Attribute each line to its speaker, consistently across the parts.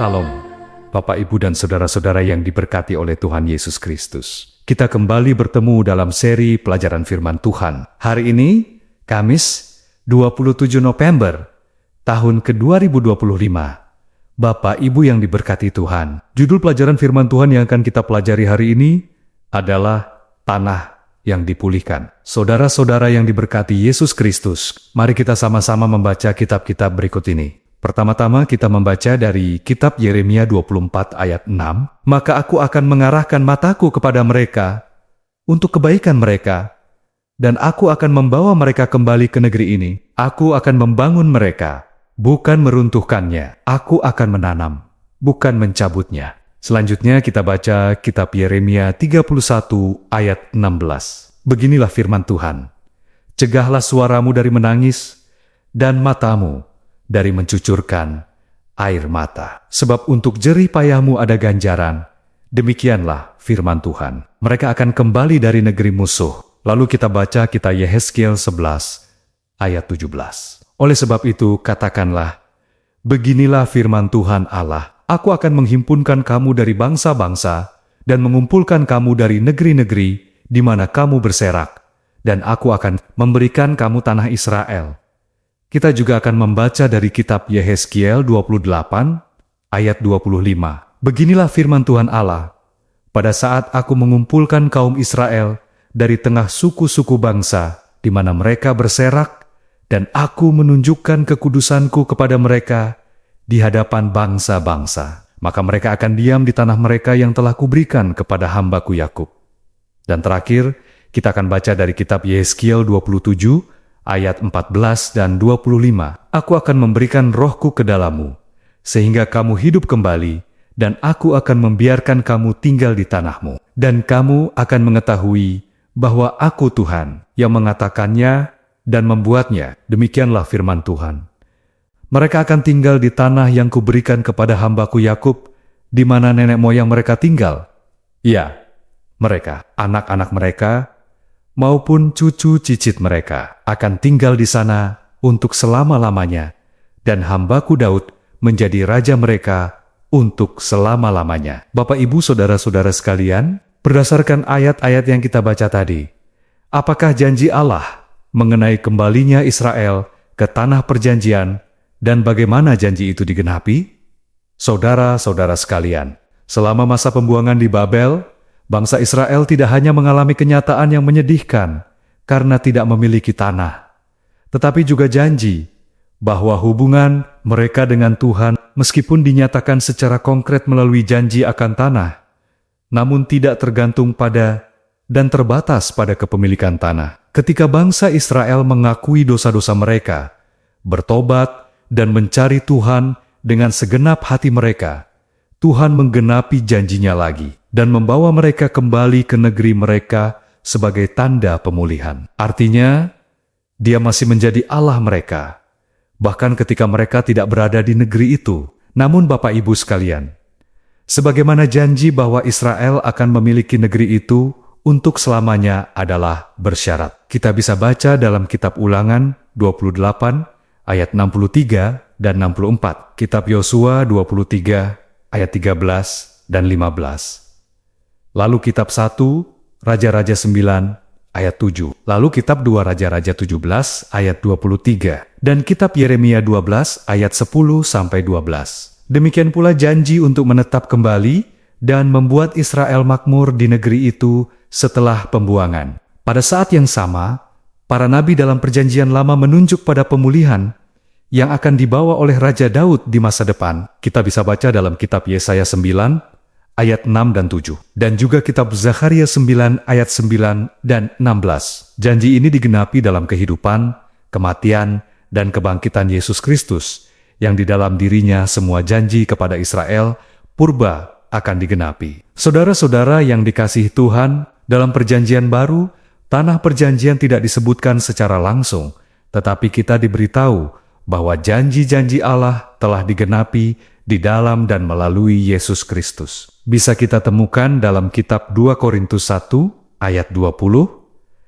Speaker 1: Salam, Bapak, Ibu, dan saudara-saudara yang diberkati oleh Tuhan Yesus Kristus. Kita kembali bertemu dalam seri pelajaran firman Tuhan. Hari ini, Kamis 27 November, tahun ke-2025. Bapak, Ibu yang diberkati Tuhan, judul pelajaran firman Tuhan yang akan kita pelajari hari ini adalah Tanah yang Dipulihkan. Saudara-saudara yang diberkati Yesus Kristus, mari kita sama-sama membaca kitab-kitab berikut ini. Pertama-tama kita membaca dari kitab Yeremia 24 ayat 6. Maka aku akan mengarahkan mataku kepada mereka untuk kebaikan mereka, dan aku akan membawa mereka kembali ke negeri ini. Aku akan membangun mereka, bukan meruntuhkannya. Aku akan menanam, bukan mencabutnya. Selanjutnya kita baca kitab Yeremia 31 ayat 16. Beginilah firman Tuhan. Cegahlah suaramu dari menangis, dan matamu dari mencucurkan air mata. Sebab untuk jerih payahmu ada ganjaran. Demikianlah firman Tuhan. Mereka akan kembali dari negeri musuh. Lalu kita baca kitab Yehezkiel 11 ayat 17. Oleh sebab itu katakanlah, beginilah firman Tuhan Allah. Aku akan menghimpunkan kamu dari bangsa-bangsa dan mengumpulkan kamu dari negeri-negeri di mana kamu berserak. Dan aku akan memberikan kamu tanah Israel. Kita juga akan membaca dari kitab Yehezkiel 28 ayat 25. Beginilah firman Tuhan Allah. Pada saat aku mengumpulkan kaum Israel dari tengah suku-suku bangsa di mana mereka berserak, dan aku menunjukkan kekudusanku kepada mereka di hadapan bangsa-bangsa, maka mereka akan diam di tanah mereka yang telah kuberikan kepada hambaku Yakub. Dan terakhir, kita akan baca dari kitab Yehezkiel 27 ayat 14 dan 25. Aku akan memberikan rohku ke dalammu, sehingga kamu hidup kembali, dan aku akan membiarkan kamu tinggal di tanahmu. Dan kamu akan mengetahui bahwa aku Tuhan yang mengatakannya dan membuatnya. Demikianlah firman Tuhan. Mereka akan tinggal di tanah yang kuberikan kepada hambaku Yakub, di mana nenek moyang mereka tinggal. Ya, mereka, anak-anak mereka, maupun cucu cicit mereka akan tinggal di sana untuk selama-lamanya, dan hambaku Daud menjadi raja mereka untuk selama-lamanya. Bapak, Ibu, saudara-saudara sekalian, berdasarkan ayat-ayat yang kita baca tadi, apakah janji Allah mengenai kembalinya Israel ke tanah perjanjian dan bagaimana janji itu digenapi? Saudara-saudara sekalian, selama masa pembuangan di Babel, bangsa Israel tidak hanya mengalami kenyataan yang menyedihkan karena tidak memiliki tanah, tetapi juga janji bahwa hubungan mereka dengan Tuhan, meskipun dinyatakan secara konkret melalui janji akan tanah, namun tidak tergantung pada dan terbatas pada kepemilikan tanah. Ketika bangsa Israel mengakui dosa-dosa mereka, bertobat dan mencari Tuhan dengan segenap hati mereka, Tuhan menggenapi janjinya lagi dan membawa mereka kembali ke negeri mereka sebagai tanda pemulihan. Artinya, Dia masih menjadi Allah mereka, bahkan ketika mereka tidak berada di negeri itu. Namun Bapak, Ibu sekalian, sebagaimana janji bahwa Israel akan memiliki negeri itu untuk selamanya adalah bersyarat. Kita bisa baca dalam kitab Ulangan 28 ayat 63 dan 64, kitab Yosua 23 ayat 13 dan 15. Lalu kitab 1 Raja-Raja 9 ayat 7. Lalu kitab 2 Raja-Raja 17 ayat 23. Dan kitab Yeremia 12 ayat 10 sampai 12. Demikian pula janji untuk menetap kembali dan membuat Israel makmur di negeri itu setelah pembuangan. Pada saat yang sama, para nabi dalam perjanjian lama menunjuk pada pemulihan yang akan dibawa oleh Raja Daud di masa depan. Kita bisa baca dalam kitab Yesaya 9 ayat 6 dan 7. Dan juga kitab Zakharia 9 ayat 9 dan 16. Janji ini digenapi dalam kehidupan, kematian, dan kebangkitan Yesus Kristus, yang di dalam dirinya semua janji kepada Israel purba akan digenapi. Saudara-saudara yang dikasihi Tuhan, dalam perjanjian baru, tanah perjanjian tidak disebutkan secara langsung, tetapi kita diberitahu bahwa janji-janji Allah telah digenapi di dalam dan melalui Yesus Kristus. Bisa kita temukan dalam kitab 2 Korintus 1 ayat 20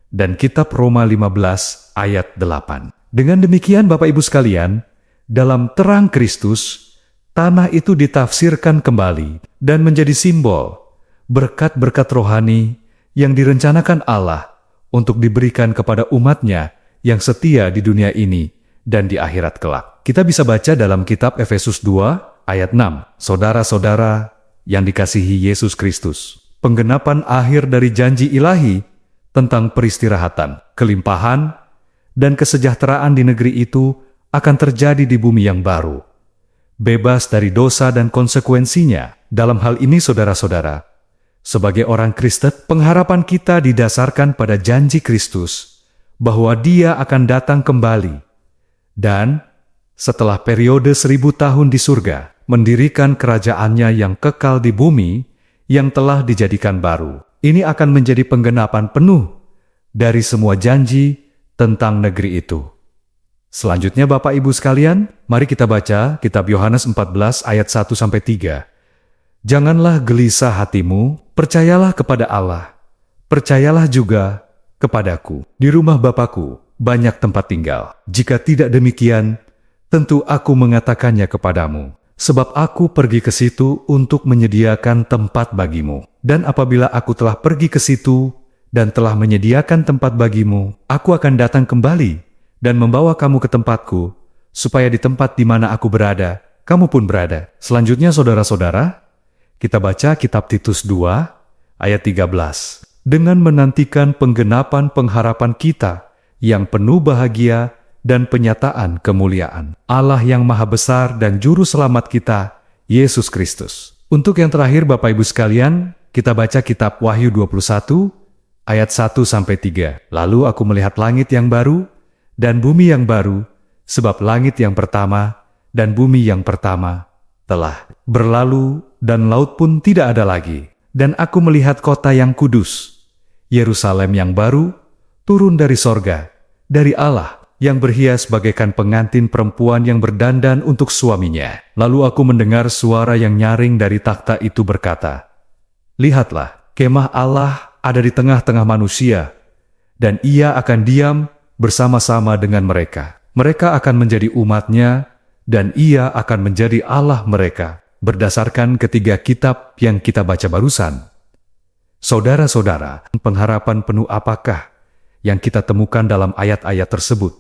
Speaker 1: dan kitab Roma 15 ayat 8. Dengan demikian Bapak Ibu sekalian, dalam terang Kristus, tanah itu ditafsirkan kembali dan menjadi simbol berkat-berkat rohani yang direncanakan Allah untuk diberikan kepada umatnya yang setia di dunia ini dan di akhirat kelak. Kita bisa baca dalam kitab Efesus 2 ayat 6. Saudara-saudara yang dikasihi Yesus Kristus, penggenapan akhir dari janji ilahi tentang peristirahatan, kelimpahan, dan kesejahteraan di negeri itu akan terjadi di bumi yang baru, bebas dari dosa dan konsekuensinya. Dalam hal ini, saudara-saudara, sebagai orang Kristen, pengharapan kita didasarkan pada janji Kristus bahwa Dia akan datang kembali dan setelah periode 1000 tahun di surga, mendirikan kerajaannya yang kekal di bumi yang telah dijadikan baru. Ini akan menjadi penggenapan penuh dari semua janji tentang negeri itu. Selanjutnya Bapak Ibu sekalian, mari kita baca kitab Yohanes 14 ayat 1-3. Janganlah gelisah hatimu, percayalah kepada Allah, percayalah juga kepadaku. Di rumah Bapakku banyak tempat tinggal. Jika tidak demikian, tentu aku mengatakannya kepadamu. Sebab aku pergi ke situ untuk menyediakan tempat bagimu. Dan apabila aku telah pergi ke situ dan telah menyediakan tempat bagimu, aku akan datang kembali dan membawa kamu ke tempatku, supaya di tempat di mana aku berada, kamu pun berada. Selanjutnya saudara-saudara, kita baca kitab Titus 2 ayat 13. Dengan menantikan penggenapan pengharapan kita yang penuh bahagia dan penyataan kemuliaan Allah yang Maha Besar dan Juru Selamat kita, Yesus Kristus. Untuk yang terakhir Bapak Ibu sekalian, kita baca kitab Wahyu 21 ayat 1-3. Lalu aku melihat langit yang baru dan bumi yang baru, sebab langit yang pertama dan bumi yang pertama telah berlalu dan laut pun tidak ada lagi. Dan aku melihat kota yang kudus, Yerusalem yang baru, turun dari sorga, dari Allah, yang berhias bagaikan pengantin perempuan yang berdandan untuk suaminya. Lalu aku mendengar suara yang nyaring dari takhta itu berkata, "Lihatlah, kemah Allah ada di tengah-tengah manusia, dan Ia akan diam bersama-sama dengan mereka. Mereka akan menjadi umat-Nya, dan Ia akan menjadi Allah mereka." Berdasarkan ketiga kitab yang kita baca barusan, saudara-saudara, pengharapan penuh apakah yang kita temukan dalam ayat-ayat tersebut?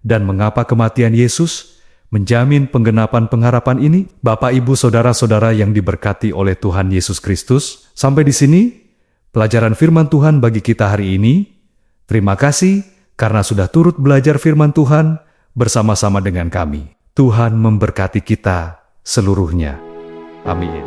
Speaker 1: Dan mengapa kematian Yesus menjamin penggenapan pengharapan ini? Bapak, Ibu, saudara-saudara yang diberkati oleh Tuhan Yesus Kristus, sampai di sini pelajaran firman Tuhan bagi kita hari ini. Terima kasih karena sudah turut belajar firman Tuhan bersama-sama dengan kami. Tuhan memberkati kita seluruhnya. Amin.